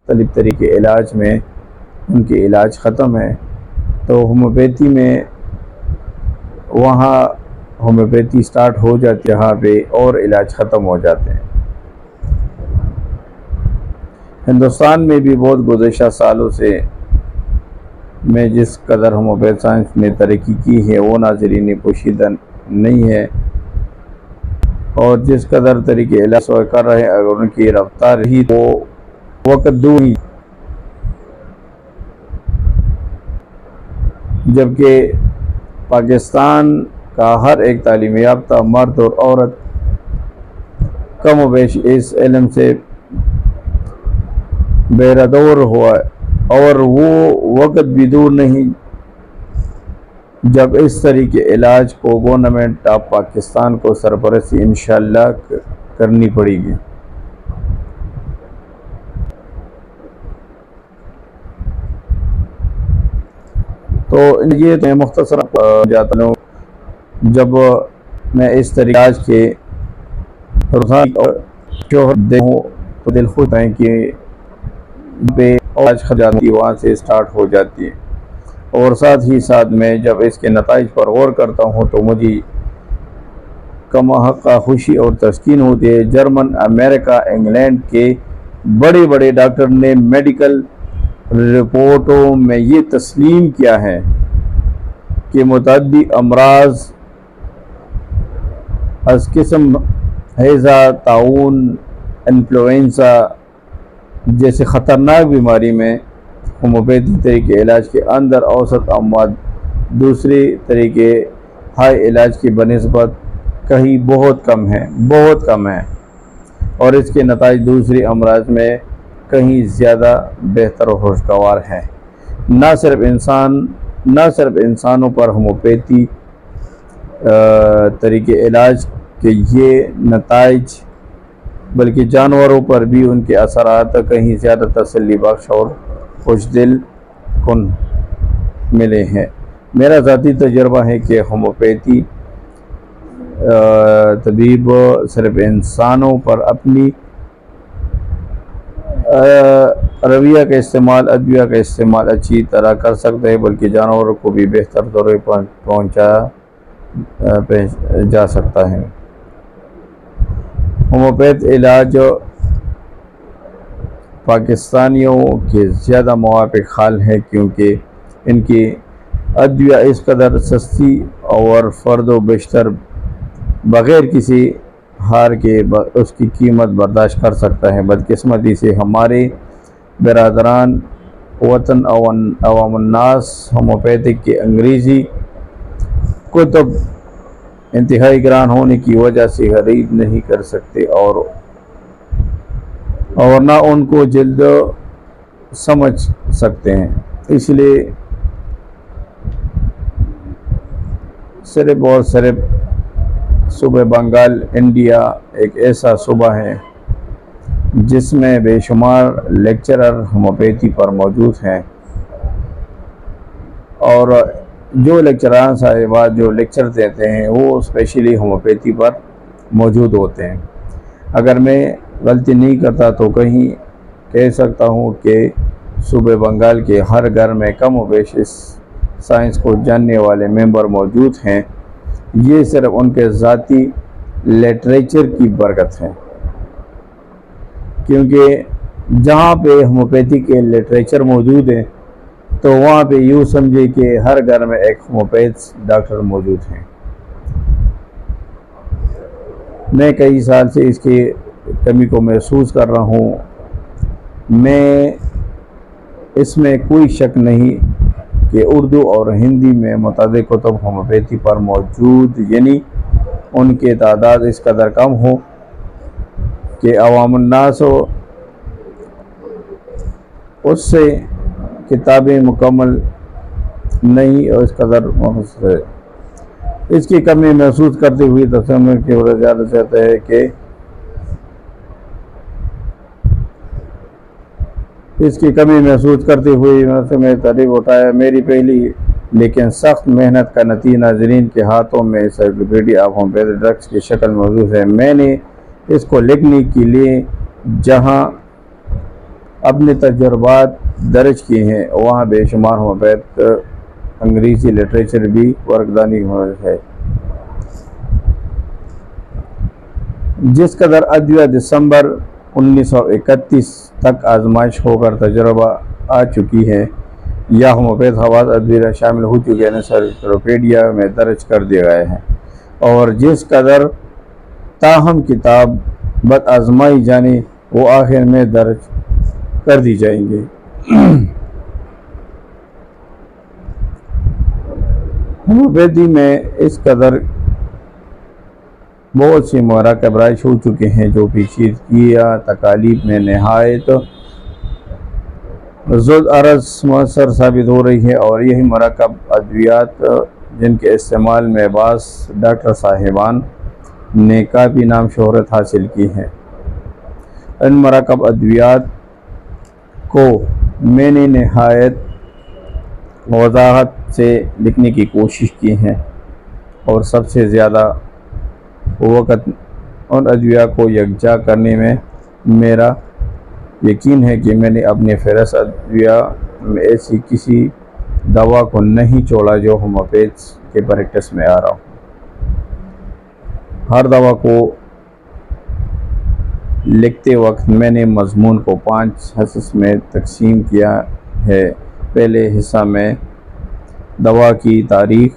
مختلف طریقے علاج میں ان کے علاج ختم ہے، تو ہومیوپیتھی میں وہاں ہومیوپیتھی سٹارٹ ہو جاتی ہے یہاں پہ اور علاج ختم ہو جاتے ہیں۔ ہندوستان میں بھی بہت گزشتہ سالوں سے میں جس قدر ہومیوپیتھ سائنس نے ترقی کی ہے وہ ناظرین پوشیدہ نہیں ہے، اور جس قدر طریقے علاج کر رہے ہیں اگر ان کی رفتار ہی تو وقت دور ہی، جبکہ پاکستان کا ہر ایک تعلیم یافتہ مرد اور عورت کم و بیش اس علم سے بیردور ہوا ہے، اور وہ وقت بھی دور نہیں جب اس طریقے علاج کو گورنمنٹ آف پاکستان کو سرپرستی انشاءاللہ کرنی پڑے گی۔ تو یہ میں مختصر جاتا ہوں، جب میں اس طریقے علاج کے روزانہ شوہر دے ہوں تو دل خوش ہے کہ پہ علاج خرچ جاتی وہاں سے سٹارٹ ہو جاتی ہے، اور ساتھ ہی ساتھ میں جب اس کے نتائج پر غور کرتا ہوں تو مجھے کم حقہ خوشی اور تسکین ہوتی ہے۔ جرمن، امریکہ، انگلینڈ کے بڑے بڑے ڈاکٹر نے میڈیکل رپورٹوں میں یہ تسلیم کیا ہے کہ متعدی امراض از قسم ہیضہ، طاعون، انفلوئنزا جیسے خطرناک بیماری میں ہومیوپیتھی طریقے علاج کے اندر اوسط اموات دوسرے طریقے ہائی علاج کی بنسبت کہیں بہت کم ہے، اور اس کے نتائج دوسری امراض میں کہیں زیادہ بہتر و خوشگوار ہیں۔ نہ صرف انسانوں پر ہومیوپیتھی طریقے علاج کے یہ نتائج بلکہ جانوروں پر بھی ان کے اثرات کہیں زیادہ تسلی بخش اور خوش دل کن ملے ہیں۔ میرا ذاتی تجربہ ہے کہ ہومیوپیتھی طبیب صرف انسانوں پر اپنی رویہ کا استعمال، ادویہ کا استعمال اچھی طرح کر سکتے ہیں، بلکہ جانوروں کو بھی بہتر طور پر پہنچا جا سکتا ہے۔ ہومیوپیتھ علاج پاکستانیوں کے زیادہ موافق حال ہے کیونکہ ان کی ادویہ اس قدر سستی اور فرد و بیشتر بغیر کسی ہار کے اس کی قیمت برداشت کر سکتا ہے۔ بدقسمتی سے ہمارے برادران وطن عوام الناس ہومیوپیتھک کے انگریزی کتب انتہائی گران ہونے کی وجہ سے خرید نہیں کر سکتے اور نہ ان کو جلد سمجھ سکتے ہیں، اس لیے صرف اور صرف صوبہ بنگال انڈیا ایک ایسا صوبہ ہے جس میں بے شمار لیکچرر ہومیوپیتھی پر موجود ہیں، اور جو لیکچران صاحبات جو لیکچر دیتے ہیں وہ اسپیشلی ہومیوپیتھی پر موجود ہوتے ہیں۔ اگر میں غلطی نہیں کرتا تو کہیں کہہ سکتا ہوں کہ صوبہ بنگال کے ہر گھر میں کم و بیش اس سائنس کو جاننے والے ممبر موجود ہیں۔ یہ صرف ان کے ذاتی لٹریچر کی برکت ہے، کیونکہ جہاں پہ ہومیوپیتھی کے لٹریچر موجود ہیں تو وہاں پہ یوں سمجھے کہ ہر گھر میں ایک ہومیوپیتھ ڈاکٹر موجود ہیں۔ میں کئی سال سے اس کی کمی کو محسوس کر رہا ہوں۔ میں اس میں کوئی شک نہیں کہ اردو اور ہندی میں متعدد کتب ہومیوپیتھی پر موجود، یعنی ان کی تعداد اس قدر کم ہو کہ عوام الناس اس سے کتابیں مکمل نہیں اور اس قدر اس کی کمی محسوس کرتے ہوئے تصور کی وجہ چاہتا ہے کہ اس کی کمی محسوس کرتے ہوئے میں تعریف اٹھایا۔ میری پہلی لیکن سخت محنت کا نتیجہ ناظرین کے ہاتھوں میں انسائکلوپیڈیا آف ہومیوپیتھک ڈرگس کی شکل موجود ہے۔ میں نے اس کو لکھنے کے لیے جہاں اپنے تجربات درج کیے ہیں، وہاں بے شمار ہومیوپیتھ انگریزی لٹریچر بھی ورقدانی ہے۔ جس قدر ادویہ دسمبر 1931 تک آزمائش ہو کر تجربہ آ چکی ہے یا ہومیوپیتھ خواص ادویہ شامل ہو چکے ہیں انسائکلوپیڈیا میں درج کر دیے گئے ہیں، اور جس قدر تاہم کتاب بد آزمائی جانے وہ آخر میں درج کر دی جائیں گے۔ ہومیوپیتھی میں اس قدر بہت سی مراکب رائج ہو چکے ہیں جو پیچیدگی تکالیف میں نہایت زود عرض مؤثر ثابت ہو رہی ہے، اور یہی مراکب ادویات جن کے استعمال میں بعض ڈاکٹر صاحبان نے کافی نام شہرت حاصل کی ہے۔ ان مراکب ادویات کو میں نے نہایت وضاحت سے لکھنے کی کوشش کی ہے، اور سب سے زیادہ وقت ان ادویہ کو یکجا کرنے میں میرا یقین ہے کہ میں نے اپنے فہرست ادویہ میں ایسی کسی دوا کو نہیں چھوڑا جو ہومیوپیتھ کے پریکٹس میں آ رہا ہو۔ ہر دوا کو لکھتے وقت میں نے مضمون کو 5 حصص میں تقسیم کیا ہے۔ پہلے حصہ میں دوا کی تاریخ،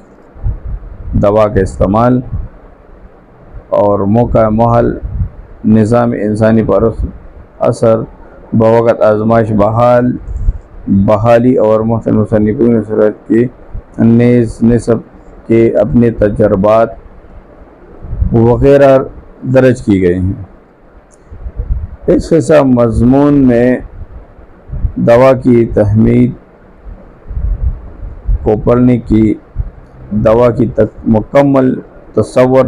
دوا کا استعمال اور موقع محل، نظام انسانی پر اثر، بوقت آزمائش بحالی اور محترم مصنفین صورت کے نیز نسب کے اپنے تجربات وغیرہ درج کی گئی ہیں۔ اس حصہ مضمون میں دوا کی تحمید کو پڑھنے کی، دوا کی مکمل تصور،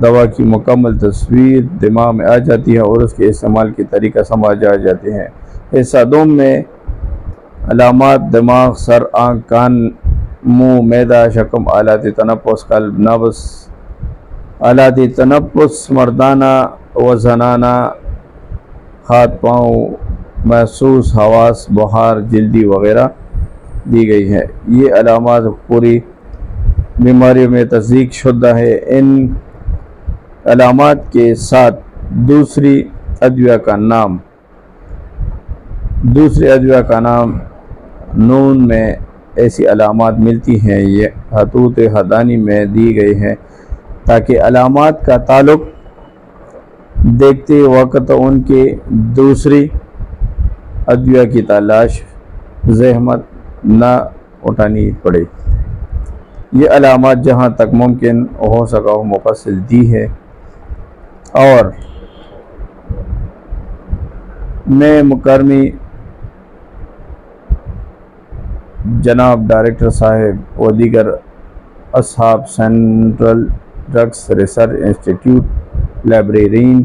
دوا کی مکمل تصویر دماغ میں آ جاتی ہے اور اس کے استعمال کی طریقہ سمجھ آ جاتے ہیں۔ حصہ دوم میں علامات دماغ، سر، آنکھ، کان، منہ، معدہ، شکم، آلات تنفس، قلب، نبض، آلات تنفس مردانہ و زنانہ، ہاتھ پاؤں، محسوس حواس، بخار، جلدی وغیرہ دی گئی ہے۔ یہ علامات پوری بیماریوں میں تصدیق شدہ ہے۔ ان علامات کے ساتھ دوسری ادویہ کا نام نون میں ایسی علامات ملتی ہیں، یہ خطوط حدانی میں دی گئی ہیں تاکہ علامات کا تعلق دیکھتے وقت ان کے دوسری ادویہ کی تلاش زحمت نہ اٹھانی پڑے۔ یہ علامات جہاں تک ممکن ہو سکا ہو مفصل دی ہے، اور میں مکرمی جناب ڈائریکٹر صاحب و دیگر اصحاب central drugs research institute, librarian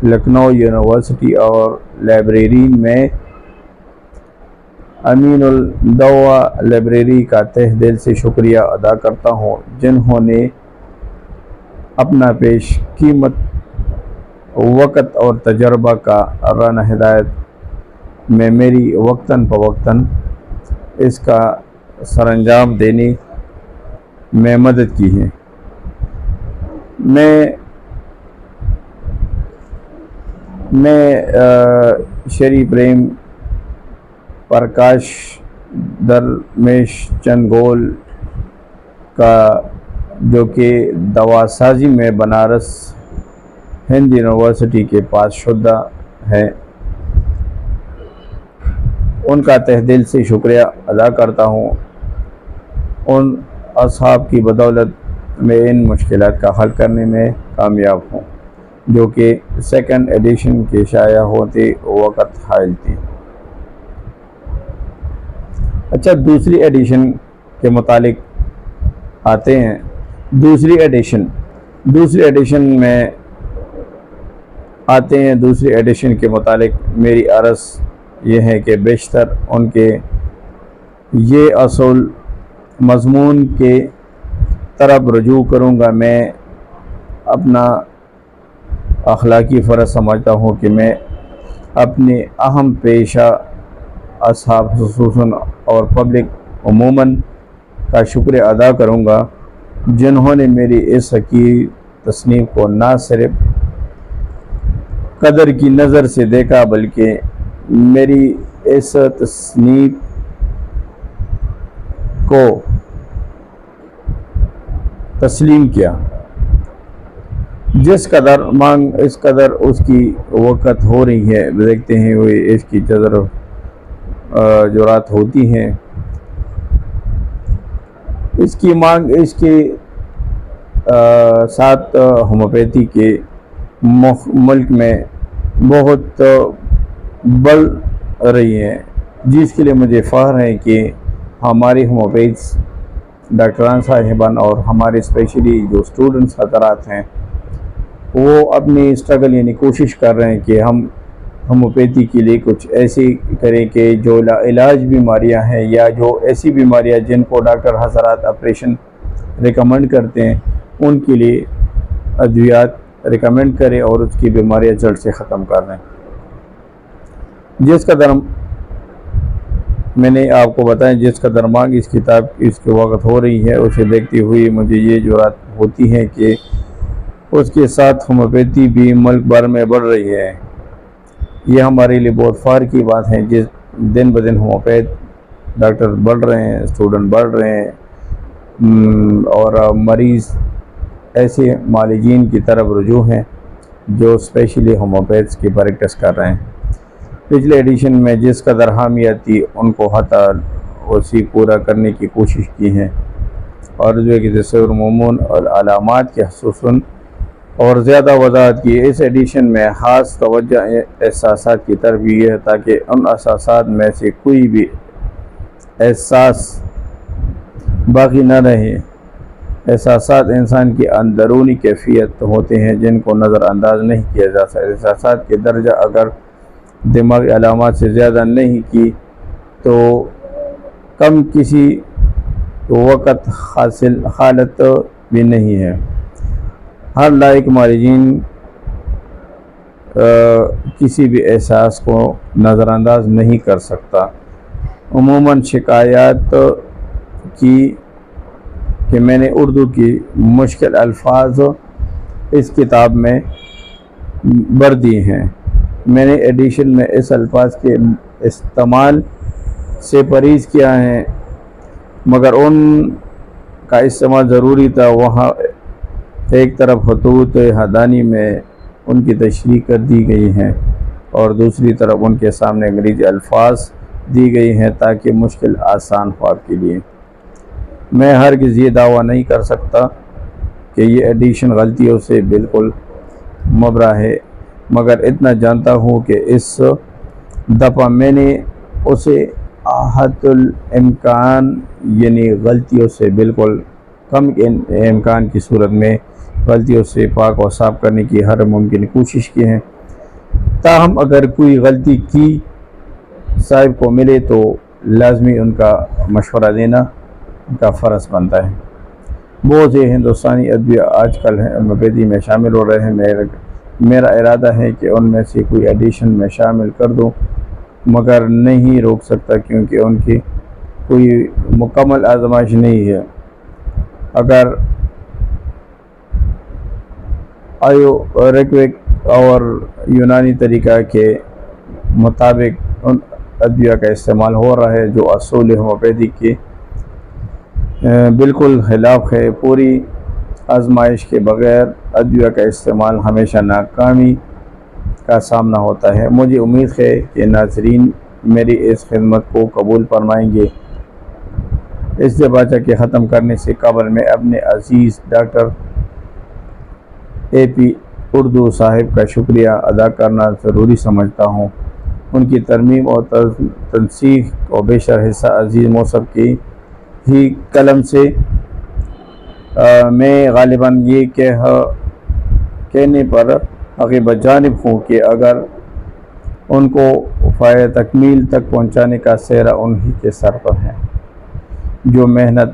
Lucknow university اور لائبریرین میں امین الدوا لائبریری کا تہ دل سے شکریہ ادا کرتا ہوں، جنہوں نے اپنا پیش قیمت وقت اور تجربہ کا راہ ہدایت میں میری وقتاً فوقتاً اس کا سرانجام دینے میں مدد کی ہے۔ میں شری پریم پرکاش درمیش چنگول کا، جو کہ دوا سازی میں بنارس ہند یونیورسٹی کے پاس شدہ ہے، ان کا تہ دل سے شکریہ ادا کرتا ہوں۔ ان اصحاب کی بدولت میں ان مشکلات کا حل کرنے میں کامیاب ہوں جو کہ 2nd ایڈیشن کے شائع ہوتے وقت حائل تھی۔ اچھا، دوسری ایڈیشن کے متعلق آتے ہیں۔ دوسری ایڈیشن میں آتے ہیں۔ دوسری ایڈیشن کے متعلق میری عرض یہ ہے کہ بیشتر ان کے یہ اصول مضمون کے طرف رجوع کروں گا۔ میں اپنا اخلاقی فرض سمجھتا ہوں کہ میں اپنے اہم پیشہ اصحاب خصوصاً اور پبلک عموماً کا شکریہ ادا کروں گا، جنہوں نے میری اس حقیر تصنیف کو نہ صرف قدر کی نظر سے دیکھا بلکہ میری اس تصنیف کو تسلیم کیا۔ جس قدر مانگ اس قدر اس کی وقت ہو رہی ہے، دیکھتے ہیں وہ اس کی جرات ہوتی ہیں۔ اس کی مانگ اس کے ساتھ ہومیوپیتھی کے ملک میں بہت بڑھ رہی ہے، جس کے لیے مجھے فخر ہے کہ ہماری ہومیوپیتھس ڈاکٹران صاحبان اور ہمارے اسپیشلی جو اسٹوڈنٹس حضرات ہیں وہ اپنی اسٹرگل یعنی کوشش کر رہے ہیں کہ ہم ہومیوپیتھی کے لیے کچھ ایسی کریں کہ جو علاج بیماریاں ہیں یا جو ایسی بیماریاں جن کو ڈاکٹر حضرات آپریشن ریکمنڈ کرتے ہیں ان کے لیے ادویات ریکمنڈ کریں اور اس کی بیماریاں جڑ سے ختم کر دیں۔ جس قدر میں نے آپ کو بتایا جس قدر مانگ اس کتاب اس کے وقت ہو رہی ہے، اسے دیکھتے ہوئے مجھے یہ جرات ہوتی ہے کہ اس کے ساتھ ہومیوپیتھی بھی ملک بھر میں بڑھ رہی ہے۔ یہ ہمارے لیے بہت فخر کی بات ہے، جس دن بدن ہومیوپیتھ ڈاکٹر بڑھ رہے ہیں، اسٹوڈنٹ بڑھ رہے ہیں اور مریض ایسے معالجین کی طرف رجوع ہیں جو اسپیشلی ہومیوپیتھس کی پریکٹس کر رہے ہیں۔ پچھلے ایڈیشن میں جس قدر حامیت تھی ان کو حتی اسی پورا کرنے کی کوشش کی ہے، اور جو کہ تصور عموماً اور علامات کے خصوصاً اور زیادہ وضاحت کی۔ اس ایڈیشن میں خاص توجہ احساسات کی طرف یہ ہے تاکہ ان احساسات میں سے کوئی بھی احساس باقی نہ رہے۔ احساسات انسان کی اندرونی کیفیت ہوتے ہیں جن کو نظر انداز نہیں کیا جا سکتا۔ احساسات کے درجہ اگر دماغی علامات سے زیادہ نہیں کی تو کم کسی وقت حالت بھی نہیں ہے۔ ہر لائق معالجین کسی بھی احساس کو نظر انداز نہیں کر سکتا۔ عموماً شکایات کی کہ میں نے اردو کی مشکل الفاظ اس کتاب میں بھر دی ہیں۔ میں نے ایڈیشن میں اس الفاظ کے استعمال سے پرہیز کیا ہے، مگر ان کا استعمال ضروری تھا۔ وہاں ایک طرف خطوط حدانی میں ان کی تشریح کر دی گئی ہیں اور دوسری طرف ان کے سامنے انگریزی الفاظ دی گئی ہیں تاکہ مشکل آسان ہو آپ کے لیے۔ میں ہرگز یہ دعویٰ نہیں کر سکتا کہ یہ ایڈیشن غلطیوں سے بالکل مبرا ہے، مگر اتنا جانتا ہوں کہ اس دفعہ میں نے اسے حد الامکان یعنی غلطیوں سے بالکل کم امکان کی صورت میں غلطیوں سے پاک و صاف کرنے کی ہر ممکن کوشش کی ہے۔ تاہم اگر کوئی غلطی کی صاحب کو ملے تو لازمی ان کا مشورہ دینا ان کا فرض بنتا ہے۔ بہت سے ہندوستانی ادویہ آج کل ہومیوپیتھی میں شامل ہو رہے ہیں۔ میرا ارادہ ہے کہ ان میں سے کوئی ایڈیشن میں شامل کر دوں، مگر نہیں روک سکتا کیونکہ ان کی کوئی مکمل آزمائش نہیں ہے۔ اگر آیوریک اور یونانی طریقہ کے مطابق ان ادویہ کا استعمال ہو رہا ہے جو اصول ہومیوپیتھی کے بالکل خلاف ہے، پوری آزمائش کے بغیر ادویہ کا استعمال ہمیشہ ناکامی کا سامنا ہوتا ہے۔ مجھے امید ہے کہ ناظرین میری اس خدمت کو قبول فرمائیں گے۔ اس دیباچہ کے ختم کرنے سے قبل میں اپنے عزیز ڈاکٹر اے پی اردو صاحب کا شکریہ ادا کرنا ضروری سمجھتا ہوں۔ ان کی ترمیم اور تنسیق کو بیشتر حصہ عزیز موصف کی ہی قلم سے میں غالباً یہ کہنے پر عقیب جانب ہوں کہ اگر ان کو فائدہ تکمیل تک پہنچانے کا سہرا انہی کے سر پر ہے۔ جو محنت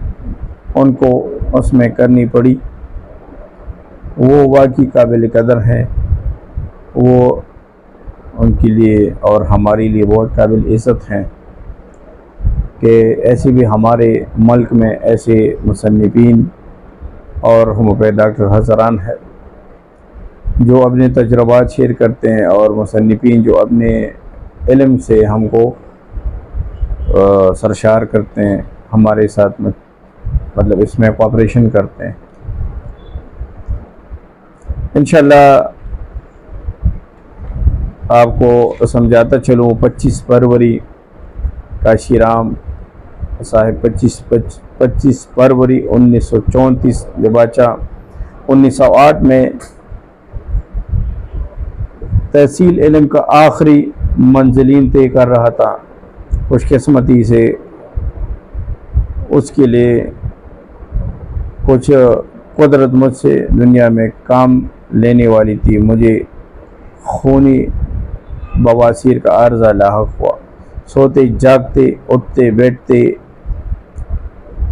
ان کو اس میں کرنی پڑی وہ واقعی قابل قدر ہے۔ وہ ان کے لیے اور ہمارے لیے بہت قابل عزت ہیں کہ ایسے بھی ہمارے ملک میں ایسے مصنفین اور ہومیوپیتھ ڈاکٹر حضران ہیں جو اپنے تجربات شیئر کرتے ہیں، اور مصنفین جو اپنے علم سے ہم کو سرشار کرتے ہیں، ہمارے ساتھ مطلب اس میں کوآپریشن کرتے ہیں۔ انشاءاللہ آپ کو سمجھاتا چلوں، 25 فروری کاشی رام صاحب 25 فروری 1934 لباچہ 1908 میں تحصیل علم کا آخری منزلین طے کر رہا تھا۔ خوش قسمتی سے اس کے لیے کچھ قدرت مجھ سے دنیا میں کام لینے والی تھی۔ مجھے خونی بواسیر کا عارضہ لاحق ہوا۔ سوتے جاگتے اٹھتے بیٹھتے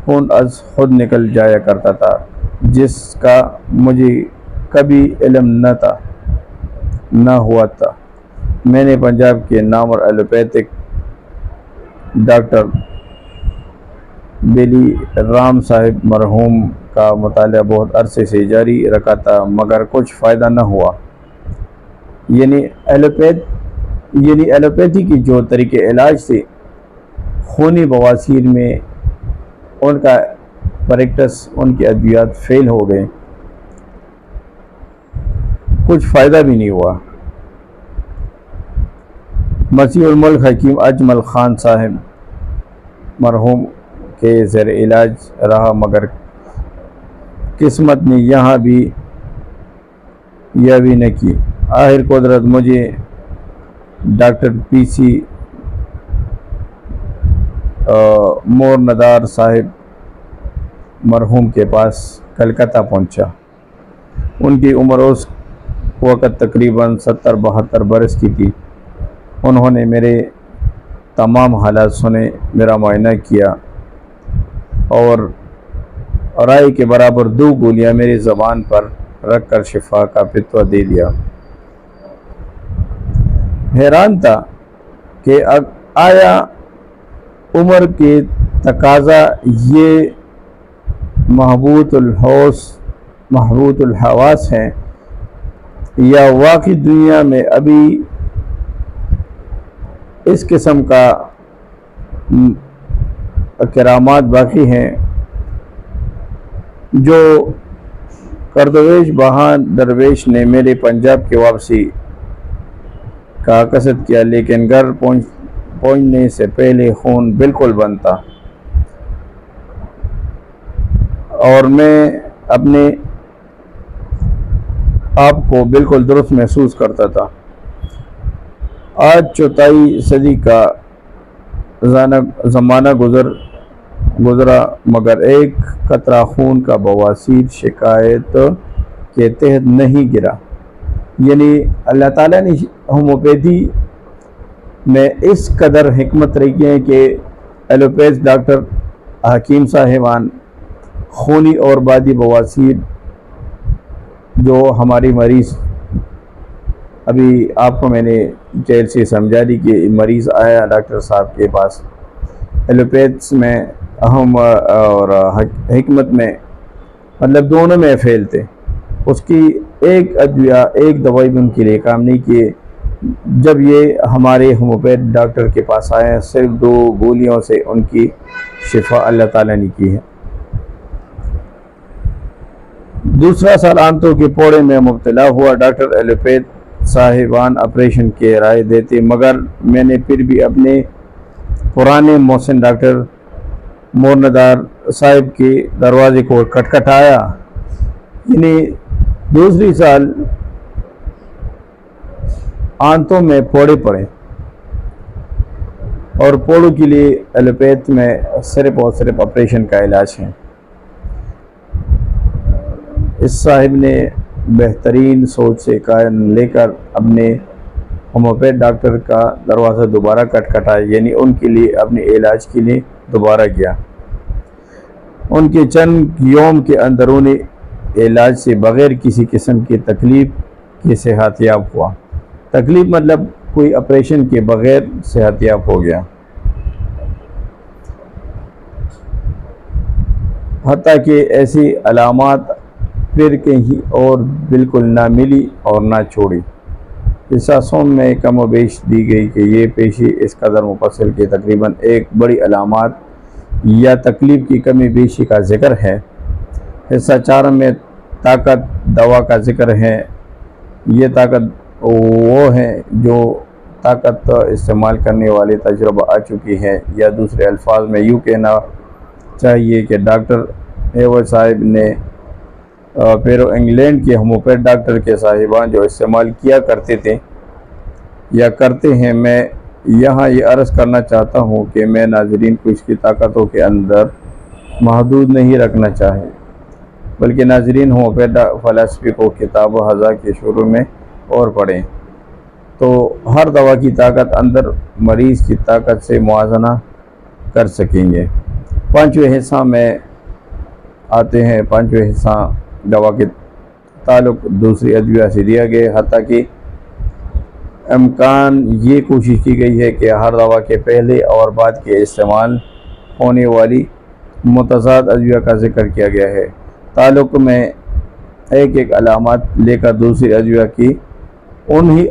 خون از خود نکل جایا کرتا تھا، جس کا مجھے کبھی علم نہ ہوا تھا۔ میں نے پنجاب کے نامور ایلوپیتھک ڈاکٹر بیلی رام صاحب مرحوم کا مطالعہ بہت عرصے سے جاری رکھا تھا، مگر کچھ فائدہ نہ ہوا۔ یعنی ایلوپیتھی کی جو طریقے علاج سے خونی بواسیر میں ان کا پریکٹس، ان کے ادویات فیل ہو گئے، کچھ فائدہ بھی نہیں ہوا۔ مسیح الملک حکیم اجمل خان صاحب مرحوم کے زیر علاج رہا، مگر قسمت نے یہاں بھی یہ بھی نہ کی۔ آخر قدرت مجھے ڈاکٹر پی سی مور ندار صاحب مرحوم کے پاس کلکتہ پہنچا۔ ان کی عمر اس وقت تقریباً 70-72 برس کی تھی۔ انہوں نے میرے تمام حالات سنے، میرا معائنہ کیا اور رائے کے برابر 2 گولیاں میری زبان پر رکھ کر شفا کا فتویٰ دے دیا۔ حیران تھا کہ آیا عمر کے تقاضا یہ محبوط الحواس ہیں یا واقعی دنیا میں ابھی اس قسم کا کرامات باقی ہیں۔ جو کردویش بہان درویش نے میرے پنجاب کی واپسی کا قصد کیا، لیکن گھر پہنچنے سے پہلے خون بالکل بند تھا اور میں اپنے آپ کو بالکل درست محسوس کرتا تھا۔ آج 4 صدی کا زمانہ گزرا، مگر ایک قطرہ خون کا بواسیر شکایت کے تحت نہیں گرا۔ یعنی اللہ تعالیٰ نے ہومیوپیتھی میں اس قدر حکمت رکھی ہے کہ ایلوپیتھ ڈاکٹر حکیم صاحبان خونی اور بادی بواسیر جو ہماری مریض، ابھی آپ کو میں نے جیل سے سمجھا دی کہ مریض آیا ڈاکٹر صاحب کے پاس، ایلوپیتھس میں اہم اور حکمت میں مطلب دونوں میں فیل تھے۔ اس کی ایک دوائی بھی ان کے لیے کام نہیں کیے۔ جب یہ ہمارے ہومیوپیتھ ڈاکٹر کے پاس آئے ہیں، صرف 2 گولیوں سے ان کی شفا اللہ تعالیٰ نے کی ہے۔ دوسرا سال آنتوں کے پوڑے میں مبتلا ہوا۔ ڈاکٹر ایلوپیتھ صاحبان آپریشن کے رائے دیتے، مگر میں نے پھر بھی اپنے پرانے محسن ڈاکٹر مورندار صاحب کے دروازے کو کھٹکھٹایا۔ یعنی دوسری سال آنتوں میں پوڑے پڑے اور پوڑوں کے لیے ایلوپیتھ میں صرف اور صرف آپریشن کا علاج ہے۔ اس صاحب نے بہترین سوچ سے کام لے کر اپنے ہومیوپیتھ ڈاکٹر کا دروازہ دوبارہ کھٹکھٹایا، یعنی ان کے لیے اپنے علاج کے لیے دوبارہ گیا۔ ان کے چند یوم کے اندرونی علاج سے بغیر کسی قسم کی تکلیف کے صحت یاب ہوا۔ تکلیف مطلب کوئی آپریشن کے بغیر صحت یاب ہو گیا، حتیٰ کہ ایسی علامات پھر کہیں اور بالکل نہ ملی اور نہ چھوڑی۔ احساسوں میں کم و بیش دی گئی کہ یہ پیشی اس قدر مفصل کہ تقریباً ایک بڑی علامات یا تکلیف کی کمی بیشی کا ذکر ہے۔ حصہ 4 میں طاقت دوا کا ذکر ہے۔ یہ طاقت وہ ہے جو طاقت استعمال کرنے والے تجربہ آ چکی ہے، یا دوسرے الفاظ میں یوں کہنا چاہیے کہ ڈاکٹر ایوڈ صاحب نے پیرو انگلینڈ کے ہومیوپیتھ ڈاکٹر کے صاحبان جو استعمال کیا کرتے تھے یا کرتے ہیں۔ میں یہاں یہ عرض کرنا چاہتا ہوں کہ میں ناظرین کو اس کی طاقتوں کے اندر محدود نہیں رکھنا چاہے، بلکہ ناظرین ہومیوپیتھ فلسفی کو کتاب و ہزا کے شروع میں اور پڑھیں تو ہر دوا کی طاقت اندر مریض کی طاقت سے موازنہ کر سکیں گے۔ 5ویں حصہ میں آتے ہیں۔ 5ویں حصہ دوا کے تعلق دوسری ادویہ سے دیا گیا، حتیٰ کہ امکان یہ کوشش کی گئی ہے کہ ہر دوا کے پہلے اور بعد کے استعمال ہونے والی متضاد ادویہ کا ذکر کیا گیا ہے۔ تعلق میں ایک علامات لے کر دوسری ادویہ کی انہی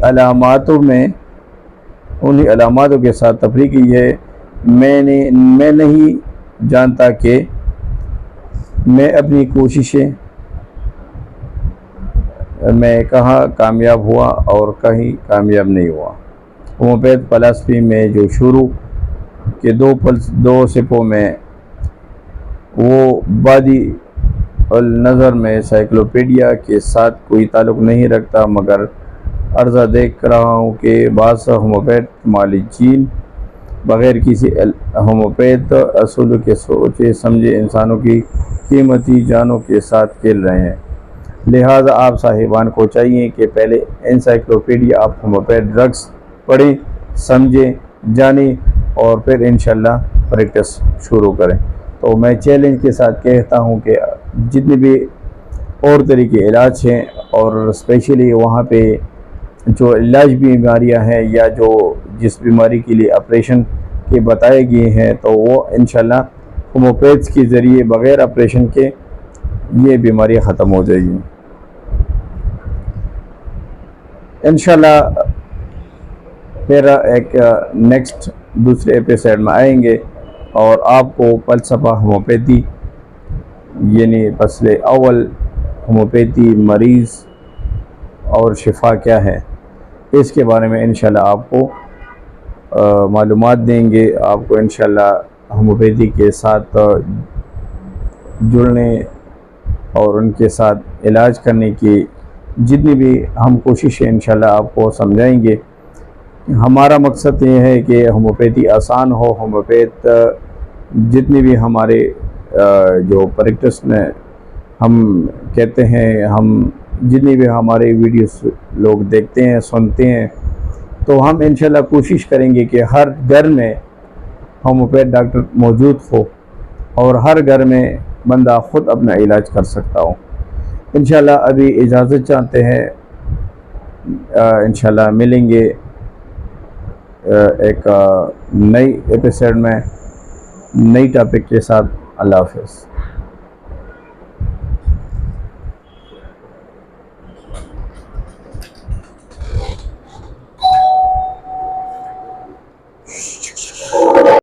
علاماتوں کے ساتھ تفریق کی ہے۔ میں نہیں جانتا کہ میں اپنی کوششیں میں کہاں کامیاب ہوا اور کہیں کامیاب نہیں ہوا۔ ہومیوپیتھ فلسفی میں جو شروع کے 2 صفوں میں وہ بادی النظر میں سائیکلوپیڈیا کے ساتھ کوئی تعلق نہیں رکھتا، مگر عرضہ دیکھ رہا ہوں کہ بعض ہومیوپیتھ معالجین بغیر کسی ہومیوپیتھ اصول کے سوچے سمجھے انسانوں کی قیمتی جانوں کے ساتھ کھیل رہے ہیں۔ لہٰذا آپ صاحبان کو چاہیے کہ پہلے انسائیکلوپیڈیا آف ہومیوپیتھ ڈرگس پڑھیں، سمجھیں، جانیں اور پھر انشاءاللہ پریکٹس شروع کریں۔ تو میں چیلنج کے ساتھ کہتا ہوں کہ جتنے بھی اور طریقے علاج ہیں اور اسپیشلی وہاں پہ جو علاج بیماریاں ہیں یا جو جس بیماری کے لیے آپریشن کے بتائے گئے ہیں تو وہ انشاءاللہ ہومیوپیتھ کے ذریعے بغیر آپریشن کے یہ بیماریاں ختم ہو جائے گی انشاءاللہ۔ پھر ایک نیکسٹ دوسرے ایپیسوڈ میں آئیں گے اور آپ کو فلسفہ ہومیوپیتھی یعنی فصل اول ہومیوپیتھی مریض اور شفا کیا ہے اس کے بارے میں انشاءاللہ آپ کو معلومات دیں گے۔ آپ کو انشاءاللہ ہومیوپیتھی کے ساتھ جڑنے اور ان کے ساتھ علاج کرنے کی جتنی بھی ہم کوششیں انشاءاللہ آپ کو سمجھائیں گے۔ ہمارا مقصد یہ ہے کہ ہومیوپیتھی آسان ہو۔ ہومیوپیتھ جتنی بھی ہمارے جو پریکٹس میں ہم کہتے ہیں، ہم جتنی بھی ہمارے ویڈیوز لوگ دیکھتے ہیں سنتے ہیں، تو ہم انشاءاللہ کوشش کریں گے کہ ہر گھر میں ہومیوپیتھ ڈاکٹر موجود ہو اور ہر گھر میں بندہ خود اپنا علاج کر سکتا ہو۔ انشاءاللہ ابھی اجازت چاہتے ہیں، انشاءاللہ ملیں گے ایک نئی ایپیسوڈ میں نئی ٹاپک کے ساتھ۔ اللہ حافظ۔